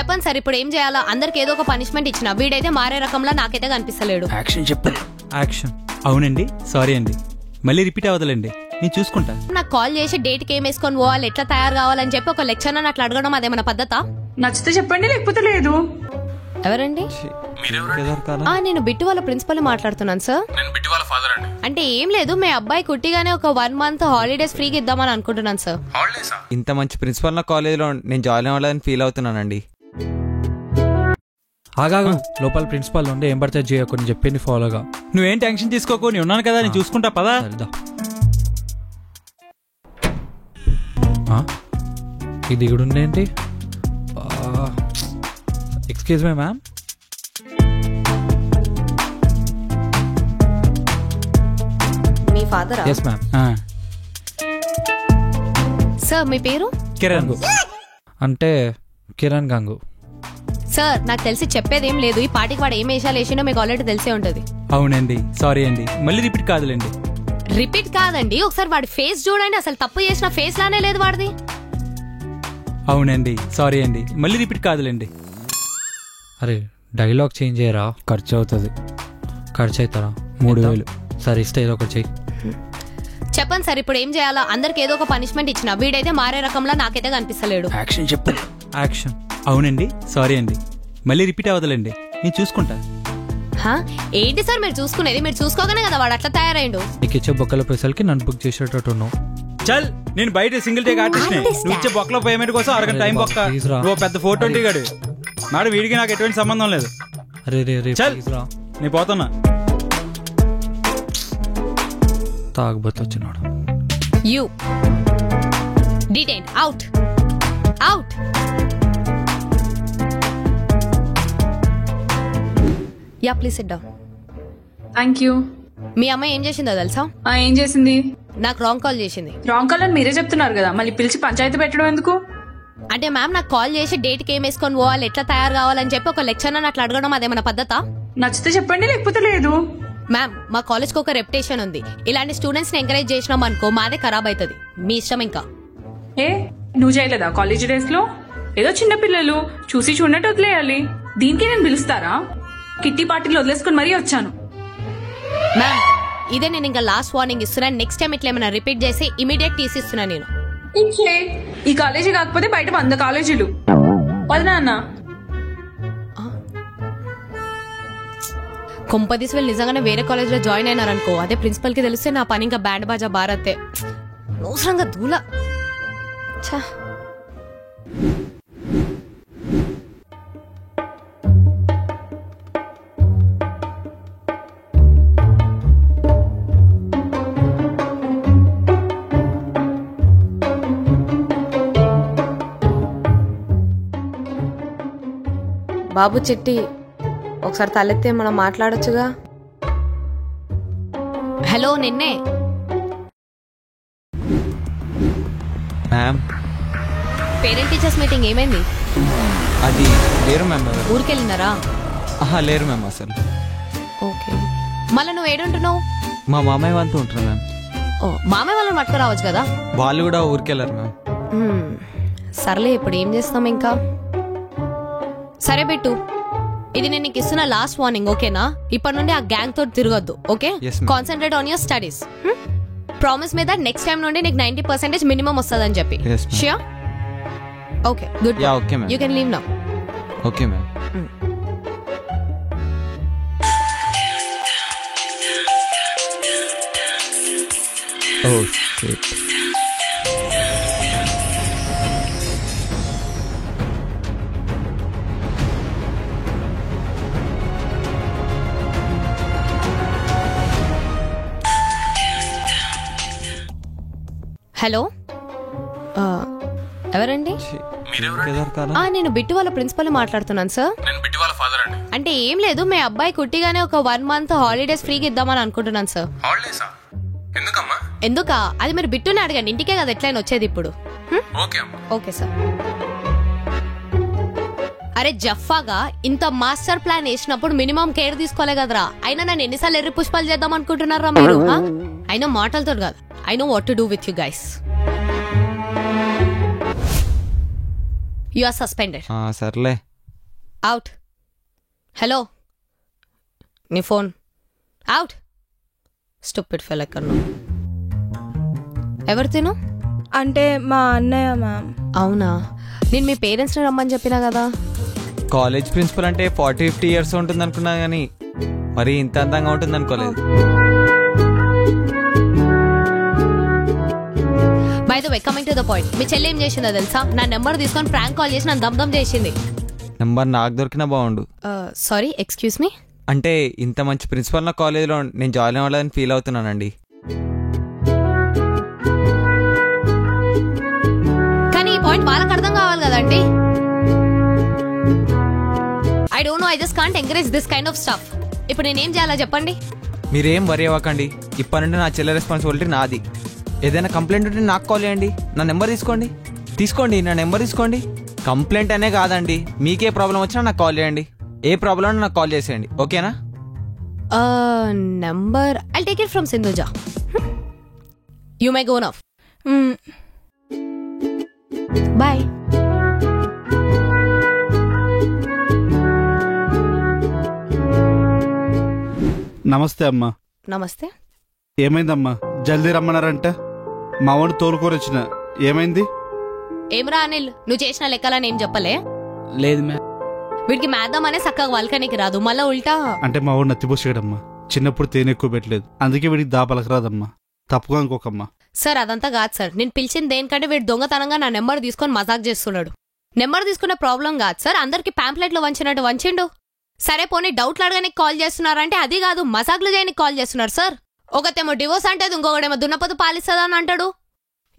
చెప్పండి సార్, ఇప్పుడు ఏం చేయాలా? అందరికి ఏదో ఒక పనిష్మెంట్ ఇచ్చిన, వీడైతే మారే రకంలో నాకైతే కనిపిస్తలేడు. యాక్షన్ చెప్పండి. యాక్షన్. అవునండి, సారీ అండి, మళ్ళీ రిపీట్ అవ్వదులేండి, నేను చూసుకుంటా. నాకు కాల్ చేసి డేట్కి ఏం వేసుకొని పోవాలి, ఎట్లా తయారు కావాలని చెప్పి ఒక లెక్చర్ అట్లా అడగడం అదేమన్నా పద్ధతా? నచ్చితే చెప్పండి, లేకపోతే లేదు. ఎవరండి? నేను బిట్టు వాళ్ళ ప్రిన్సిపల్ మాట్లాడుతున్నాను సార్. అంటే ఏం లేదు, మీ అబ్బాయి కుట్టిగానే ఒక 1 month హాలిడేస్ ఫ్రీగా ఇద్దామని అనుకుంటున్నాను సార్. ఇంత మంచి ప్రిన్సిపల్ నా కాలేజీలో నేను జాయిన్ అవ్వాలని ఫీల్ అవుతున్నానండి. ఆగాగు, లోపల ప్రిన్సిపాల్ ఉండి ఏం పడితే చేయకుండా చెప్పింది ఫాలోగా. నువ్వేం టెన్షన్ తీసుకోకు, నేను ఉన్నాను కదా, నేను చూసుకుంటా పదా. ఇది దిగుడు ఏంటి? Excuse me ma'am. మీ ఫాదర్? Yes ma'am. సార్ మీ పేరు? కిరణ్. అంటే కిరణ్ గంగు. సార్ నాకు తెలిసి చెప్పేదేం లేదు, ఈ పాటికి వాడు ఏం వేషాలు వేసినో మీకు ఆల్రెడీ తెలిసే ఉంటది. అవునండి, సారీ అండి, మళ్ళీ రిపీట్ కాదులేండి. రిపీట్ కాదండి, ఒకసారి వాడి ఫేస్ చూడండి, అసలు తప్పు చేసిన ఫేస్ లానే లేదు వాడిది. అవునండి, సారీ అండి, మళ్ళీ రిపీట్ కాదులేండి. అరే డైలాగ్ చేంజ్ చేయరా, ఖర్చు అవుతుంది. ఖర్చు అవుతారా? 3000. సరే ఇస్తే ఏదో ఒకటి చెయ్యి. చెప్పండి సార్, ఇప్పుడు ఏం చేయాలా? అందరికి ఏదో ఒక పనిష్మెంట్ ఇచ్చిన, వీడైతే మారే రకంలో నాకైతే కనిపిస్తలేడు. యాక్షన్ చెప్పండి. యాక్షన్. అవునండి, సారీ అండి, మళ్ళీ రిపీట్ అవ్వదులేండి, నేను చూసుకుంటా. ఏంటి సార్ మీరు చూసుకునేది? మీరు చూసుకోగానే కదా వాడు అట్లా తయారైండు. నీకు ఇచ్చే బొక్కల పైసలకి నన్ను బుక్ చేసేటట్టు ఉన్నావు. చల్, నేను బయట సింగిల్ టేక్ ఆర్టిస్ట్ ని, నువ్వు ఇచ్చే బొక్కల పేమెంట్ కోసం అరగంట టైం బొక్క. నువ్వు పెద్ద 420 గాడు మేడం, వీడికి నాకు ఎటువంటి సంబంధం లేదు. అరే రే రే, చల్ నేను పోతున్నా. తాగుబోతు వచ్చినాడు. You detain out out. Yeah please sit down. Thank you. మీ అమ్మాయి ఏం చేసిందో తెలుసా? ఏం చేసింది? నాకు రాంగ్ కాల్ చేసింది. రాంగ్ కాల్ అని మీరే చెప్తున్నారు కదా, మళ్ళీ పిలిచి పంచాయతీ పెట్టడం ఎందుకు? అంటే మ్యామ్ నాకు కాల్ చేసి డేట్కి ఏం వేసుకొని పోవాలి, ఎట్లా తయారు కావాలని చెప్పి ఒక లెక్చర్ అట్లా అడగడం అదేమన్నా పద్ధతా? నచ్చితే చెప్పండి, లేకపోతే లేదు. మ్యామ్ మా కాలేజ్ కి ఒక రెప్యుటేషన్ ఉంది, ఇలాంటి స్టూడెంట్స్ ని ఎంకరేజ్ చేసినాం అనుకో మాదే ఖరాబ్ అవుతుంది. మీ ఇష్టం. ఇంకా నువ్వు చేయలేదా కాలేజ్ డేస్ లో? ఏదో చిన్న పిల్లలు చూసి చూడనట్టు వదిలేయాలి, దీనికి నేను పిలుస్తారా? కిట్టి పార్టీలో వదిలేసుకుని మరీ వచ్చాను. మ్యామ్ ఇదే నేను ఇంకా లాస్ట్ వార్నింగ్ ఇస్తున్నాను, నెక్స్ట్ టైం ఇట్లా ఏమైనా రిపీట్ చేసి ఇమీడియట్ తీసిస్తున్నా నేను. ఈ కాలేజీ కాకపోతే బయట 100 కాలేజీలు. వదినా అన్న కొంపదీసి వెళ్ళి నిజంగానే వేరే కాలేజ్ లో జాయిన్ అయినారనుకో, అదే ప్రిన్సిపల్ కి తెలిస్తే నా పని ఇంకా బ్యాండ్ బాజా భారతే. అనవసరంగా దూల. బాబు చెట్టి, ఒకసారి తలెత్తే మనం మాట్లాడొచ్చుగా. హలో నిన్నే. మ్యామ్ పేరెంట్ టీచర్స్ మీటింగ్ ఏమైంది? అది లేరు మ్యామ్. ఊరికెళ్ళినారా? లేరు మ్యామ్ అసలు. ఓకే, మళ్ళీ నువ్వు ఏడుంటున్నావు? మా మామయ్య వాళ్ళతో ఉంటున్నా మ్యామ్. ఓ మామయ్య వాళ్ళని పట్టుకు రావచ్చు కదా. వాళ్ళు కూడా ఊరికెళ్ళారు మ్యామ్. సర్లే, ఇప్పుడు ఏం చేస్తాం ఇంకా. సరే బిట్టు, ఇది నేను నీకు ఇస్తున్న లాస్ట్ వార్నింగ్, ఓకేనా? ఇప్పటి నుండి ఆ గ్యాంగ్ తోటి తిరగొద్దు, okay? Concentrate on your studies. Promise మీద నెక్స్ట్ టైం నుండి నీకు 90% మినిమం వస్తుందని చెప్పి. Sure? Okay, good. Okay ma'am, you can leave now. Okay ma'am. Oh shit. Hello, ఎవరండి? నేను బిట్టు వాళ్ళ ప్రిన్సిపల్ మాట్లాడుతున్నాను సార్. అంటే ఏం లేదు, మీ అబ్బాయి కుట్టిగానే ఒక 1 month హాలిడేస్ ఫ్రీగా ఇద్దామని అనుకుంటున్నాను సార్. ఎందుకా? అది మీరు బిట్టుని అడగండి, ఇంటికే కదా ఎట్లయినా వచ్చేది ఇప్పుడు. Okay sir. అరే జఫాగా ఇంత మాస్టర్ ప్లాన్ వేసినప్పుడు మినిమం కేర్ తీసుకోలే కదరా. అయినా నన్ను ఎన్నిసార్లు ఎర్రి పుష్పాలు చేద్దాం అనుకుంటున్నారా మీరు? అయినా మాటలతో కాదు, I know what to do with you guys. You are suspended. సర్లే, అవుట్. హలో, నీ ఫోన్ అవుట్. స్టూపిడ్ ఫెల్ ఎక్కడ ఎవరు తిను? అంటే మా అన్నయ్య మ్యామ్. అవునా, నేను మీ పేరెంట్స్ని రమ్మని చెప్పినా కదా. కాలేజ్ ప్రిన్సిపల్ అంటే 40-50 ఇయర్స్ ఉంటుంది అనుకున్నా కానీ మరి ఇంత అందంగా ఉంటుంది అనుకోలేదు. By the way, coming to the point, మీ చెల్లి ఏం చేసిందో తెలుసా? నా నెంబర్ తీసుకొని ప్రాంక్ కాల్ చేసి నన్ను దమ్దమ్ చేసింది. నెంబర్ నాకు దొరికినా బాగుండు. Sorry, excuse me. అంటే ఇంత మంచి ప్రిన్సిపల్ నా కాలేజీలో నేను జాయిన్ అవ్వాలని ఫీల్ అవుతున్నానండి. కానీ ఈ పాయింట్ వాళ్ళకి అర్థం కావాలి కదండి. I don't know, I just can't encourage this kind of stuff. ఇప్పుడు నేనేం చేయాలో చెప్పండి. మీరేం వరి అవ్వకండి, ఇప్పటి నుండి నా చెల్లె రెస్పాన్సిబిలిటీ నాది. ఏదైనా కంప్లైంట్ ఉంటే నాకు కాల్ చేయండి. నా నెంబర్ తీసుకోండి, నా నెంబర్ తీసుకోండి. కంప్లైంట్ అనే కాదండి, మీకే ప్రాబ్లం వచ్చినా నాకు కాల్ చేయండి. ఏ ప్రాబ్లం ఉన్నా నాకు కాల్ చేసేయండి, ఓకేనా? Number I take it from Sindhuja. You may go now. Bye. నమస్తే అమ్మా. నమస్తే. ఏమైందమ్మా, జల్దీ రమ్మన్నారంట? మా వాడు తోలుకొని వచ్చిన, ఏమైంది? ఏమ్రా అనిల్, నువ్వు చేసిన లెక్కలని ఏం చెప్పలే? లేదు మ్యామ్. వీడికి మేద్దాం అనే చక్కగా వల్కనికి రాదు, మళ్ళా ఉల్టా. అంటే మా వాడు నత్తిపోసాడమ్మా, చిన్నప్పుడు తేనె ఎక్కువ పెట్టలేదు, అందుకే వీడికి దాపలక రాదమ్మా. తప్పుగా అనుకోకమ్మా. సార్ అదంతా కాదు సార్, నేను పిలిచింది దేనికంటే వీడు దొంగతనంగా నా నెంబర్ తీసుకొని మజాక్ చేస్తున్నాడు. నెంబర్ తీసుకునే ప్రాబ్లం కాదు సార్, అందరికి ప్యాంప్లెట్లు వంచినట్టు వంచిండు. సరే పోనీ డౌట్లు అడగడానికి కాల్ చేస్తున్నారంటే అది కాదు, మజాక్లు చేయడానికి కాల్ చేస్తున్నారు సార్. ఒకతేమో డివోర్స్ అంటే ఇంకొకటేమో దున్నపోతు పాలిస్తుందని అంటాడు.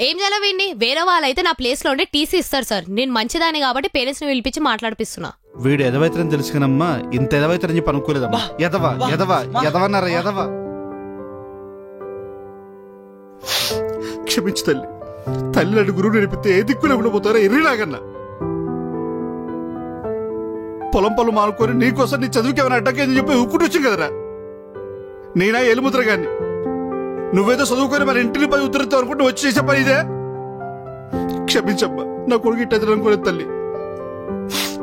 ఏం చేయాలి వీడిని? వేరే వాళ్ళైతే నా ప్లేస్ లో ఉండి టీసీ ఇస్తారు సార్. నేను మంచిదాన్ని కాబట్టి పేరెంట్స్ ని పిలిపించి మాట్లాడిపిస్తున్నా. వీడు ఎదవైతరని తెలుసు కనమ్మా, ఇంత ఎదవైతరని చెప్పి అనుకోలేదమ్మా. ఎదవన్నారా ఎదవ. క్షమించు తల్లి, తల్లి నన్ను గురువు నడిపితే ఏ దిక్కులు ఎప్పుడు ఎర్రిలాగన్నా. పొలం మానుకొని నీకోసం నీ చదువుకి ఏమైనా అడ్డకేందని చెప్పి ఉక్కుడు వచ్చింది కదరా. నేనా ఎలుముద్ర గాని, నువ్వేదో చదువుకొని మరి ఇంటిని పై ఉత్తరితో అనుకుంటూ వచ్చి చేసే పని ఇదే. క్షమించమ్మా, నా కొడుకు ఇట్టది అనుకోలేదు తల్లి.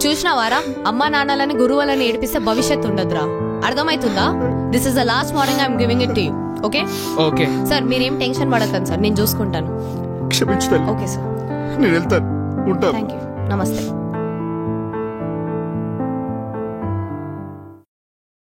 చూసినావారా, అమ్మా నాన్నలని గురువులని ఏడిపిస్తే భవిష్యత్తు ఉండదురా. అర్థమైతుందా? This is the last warning I'm giving it to you. Okay okay sir, మీరేం టెన్షన్ పడకండి సార్, నేను చూసుకుంటాను. క్షమించు తల్లి. ఓకే సార్, నేను వెళ్తాను, ఉంటాను. Thank you. నమస్తే.